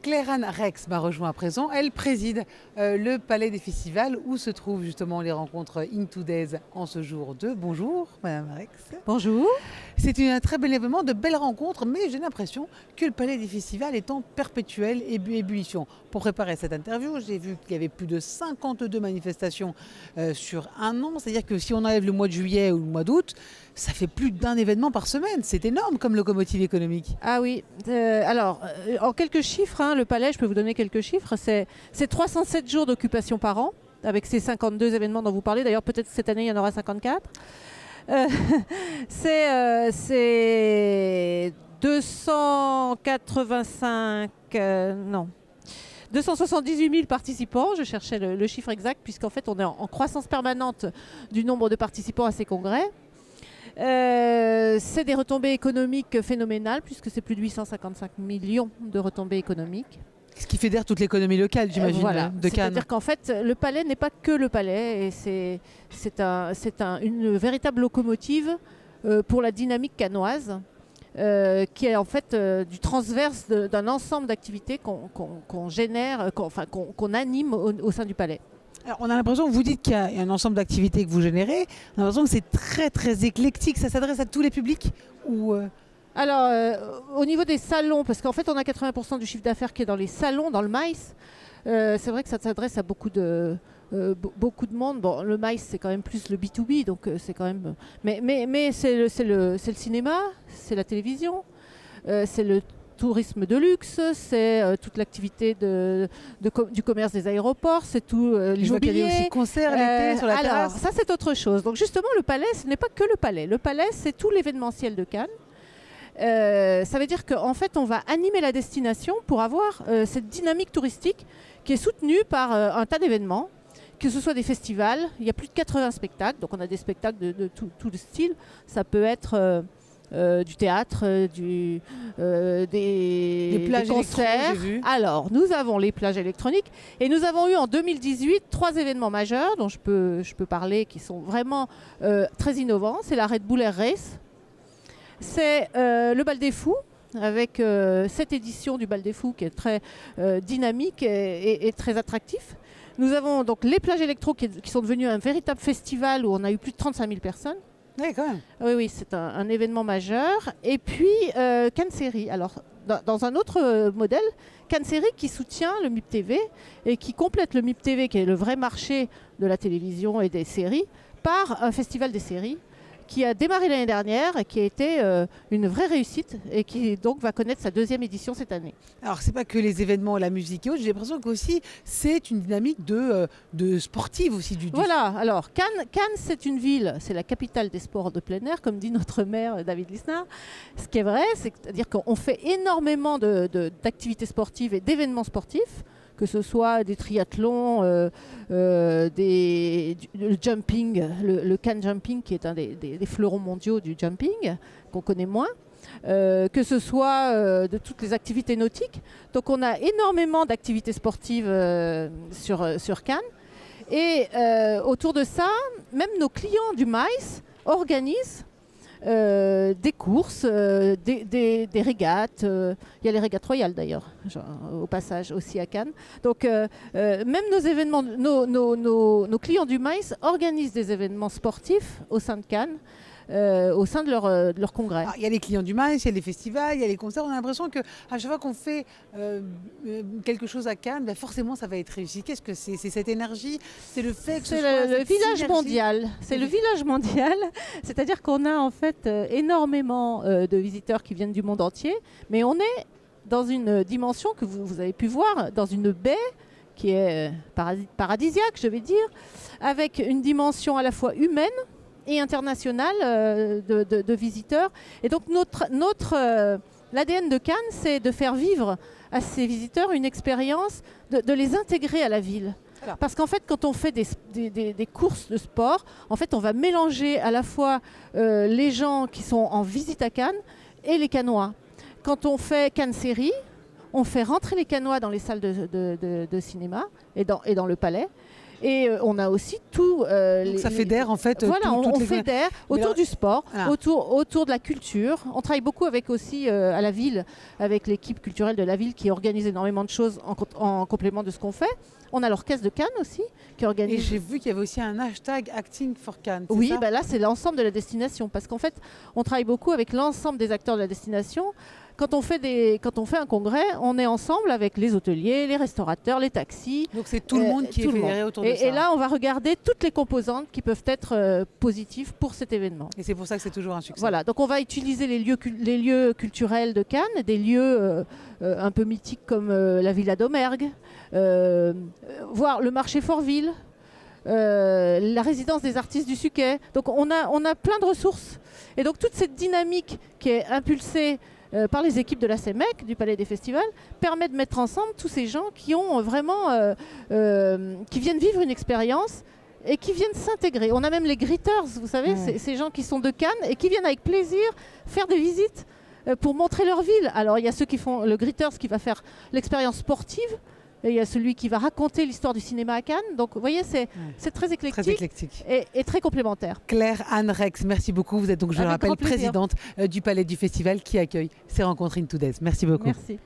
Claire-Anne Rex m'a rejoint à présent. Elle préside le Palais des Festivals où se trouvent justement les rencontres Into Days en ce jour 2. Bonjour Madame Rex. Bonjour. C'est un très bel événement, de belles rencontres, mais j'ai l'impression que le Palais des Festivals est en perpétuelle ébullition. Pour préparer cette interview, j'ai vu qu'il y avait plus de 52 manifestations sur un an. C'est-à-dire que si on enlève le mois de juillet ou le mois d'août, ça fait plus d'un événement par semaine. C'est énorme comme locomotive économique. Ah oui, en quelques chiffres, le Palais, je peux vous donner quelques chiffres, c'est 307 jours d'occupation par an, avec ces 52 événements dont vous parlez. D'ailleurs, peut-être cette année, il y en aura 54. C'est 278 000 participants, je cherchais le chiffre exact, puisqu'en fait on est en croissance permanente du nombre de participants à ces congrès. C'est des retombées économiques phénoménales, puisque c'est plus de 855 millions de retombées économiques. Ce qui fédère toute l'économie locale, j'imagine, voilà. de Cannes. C'est-à-dire qu'en fait, le palais n'est pas que le palais, et c'est une véritable locomotive pour la dynamique cannoise, qui est en fait du transverse d'un ensemble d'activités qu'on génère, qu'on anime au sein du palais. Alors, on a l'impression, vous dites qu'il y a un ensemble d'activités que vous générez, on a l'impression que c'est très très éclectique, ça s'adresse à tous les publics ou Alors, au niveau des salons, parce qu'en fait on a 80% du chiffre d'affaires qui est dans les salons, dans le MICE, c'est vrai que ça s'adresse à beaucoup de monde. Bon, le MICE c'est quand même plus le B2B, donc c'est quand même... Mais c'est le cinéma, c'est la télévision, c'est le tourisme de luxe, c'est toute l'activité du commerce des aéroports, c'est tout l'immobilier. Je vois qu'il y a aussi concerts l'été sur la terrasse. Alors, ça c'est autre chose. Donc justement, le palais, ce n'est pas que le palais. Le palais, c'est tout l'événementiel de Cannes. Ça veut dire qu'en fait, on va animer la destination pour avoir cette dynamique touristique qui est soutenue par un tas d'événements, que ce soit des festivals. Il y a plus de 80 spectacles, donc on a des spectacles de tout le style. Ça peut être du théâtre, des concerts. Alors, nous avons les plages électroniques et nous avons eu en 2018 3 événements majeurs dont je peux parler qui sont vraiment très innovants. C'est la Red Bull Air Race. C'est le Bal des Fous, avec cette édition du Bal des Fous qui est très dynamique et très attractif. Nous avons donc les plages électro qui sont devenues un véritable festival où on a eu plus de 35 000 personnes. Oui, quand même. Oui, c'est un événement majeur. Et puis Cannes Série. Alors, dans un autre modèle, Cannes Série qui soutient le MIP TV et qui complète le MIP TV, qui est le vrai marché de la télévision et des séries, par un festival des séries qui a démarré l'année dernière et qui a été une vraie réussite et qui donc va connaître sa 2e édition cette année. Alors c'est pas que les événements, la musique et autres, j'ai l'impression qu'aussi c'est une dynamique de sportive aussi. Voilà, alors Cannes c'est une ville, c'est la capitale des sports de plein air, comme dit notre maire David Lisnard. Ce qui est vrai, c'est-à-dire qu'on fait énormément d'activités sportives et d'événements sportifs, que ce soit des triathlons, le jumping, le Cannes Jumping qui est un des fleurons mondiaux du jumping, qu'on connaît moins, que ce soit de toutes les activités nautiques. Donc on a énormément d'activités sportives sur Cannes. Et autour de ça, même nos clients du MICE organisent des courses, des régates. Il y a les régates royales d'ailleurs, au passage aussi à Cannes. Donc même nos événements, nos clients du MICE organisent des événements sportifs au sein de Cannes, au sein de leur congrès. Il y a les clients du MICE, il y a les festivals, il y a les concerts. On a l'impression qu'à chaque fois qu'on fait quelque chose à Cannes, ben forcément ça va être réussi. Qu'est-ce que c'est? C'est cette énergie? C'est le fait que c'est le village mondial. C'est le village mondial. C'est-à-dire qu'on a en fait énormément de visiteurs qui viennent du monde entier, mais on est dans une dimension que vous avez pu voir, dans une baie qui est paradisiaque, je vais dire, avec une dimension à la fois humaine et internationale de visiteurs. Et donc l'ADN de Cannes, c'est de faire vivre à ces visiteurs une expérience, de les intégrer à la ville. Alors, parce qu'en fait, quand on fait des courses de sport, en fait, on va mélanger à la fois les gens qui sont en visite à Cannes et les Cannois. Quand on fait Cannes Série, on fait rentrer les Cannois dans les salles de cinéma et dans le palais. Et on a aussi tout. Donc ça fédère en fait. Voilà, on fédère autour du sport, voilà. autour de la culture. On travaille beaucoup avec aussi à la ville, avec l'équipe culturelle de la ville qui organise énormément de choses en complément de ce qu'on fait. On a l'orchestre de Cannes aussi qui organise. Et j'ai vu qu'il y avait aussi un hashtag Acting for Cannes. Oui, bah là c'est l'ensemble de la destination parce qu'en fait on travaille beaucoup avec l'ensemble des acteurs de la destination. Quand on fait un congrès, on est ensemble avec les hôteliers, les restaurateurs, les taxis. Donc c'est tout le monde qui est fédéré autour de ça. Et là, on va regarder toutes les composantes qui peuvent être positives pour cet événement. Et c'est pour ça que c'est toujours un succès. Voilà, donc on va utiliser les lieux culturels de Cannes, des lieux un peu mythiques comme la Villa d'Aumergue, voir le marché Fortville, la résidence des artistes du Suquet. Donc on a plein de ressources. Et donc toute cette dynamique qui est impulsée par les équipes de la CEMEC, du Palais des Festivals, permet de mettre ensemble tous ces gens qui ont vraiment, qui viennent vivre une expérience et qui viennent s'intégrer. On a même les greeters, vous savez, ces gens qui sont de Cannes et qui viennent avec plaisir faire des visites pour montrer leur ville. Alors il y a ceux qui font le greeters qui va faire l'expérience sportive. Et il y a celui qui va raconter l'histoire du cinéma à Cannes. Donc, vous voyez, c'est très éclectique, et très complémentaire. Claire-Anne Rex, merci beaucoup. Vous êtes donc, je le rappelle, présidente du Palais du Festival qui accueille ces rencontres In2Days. Merci beaucoup. Merci.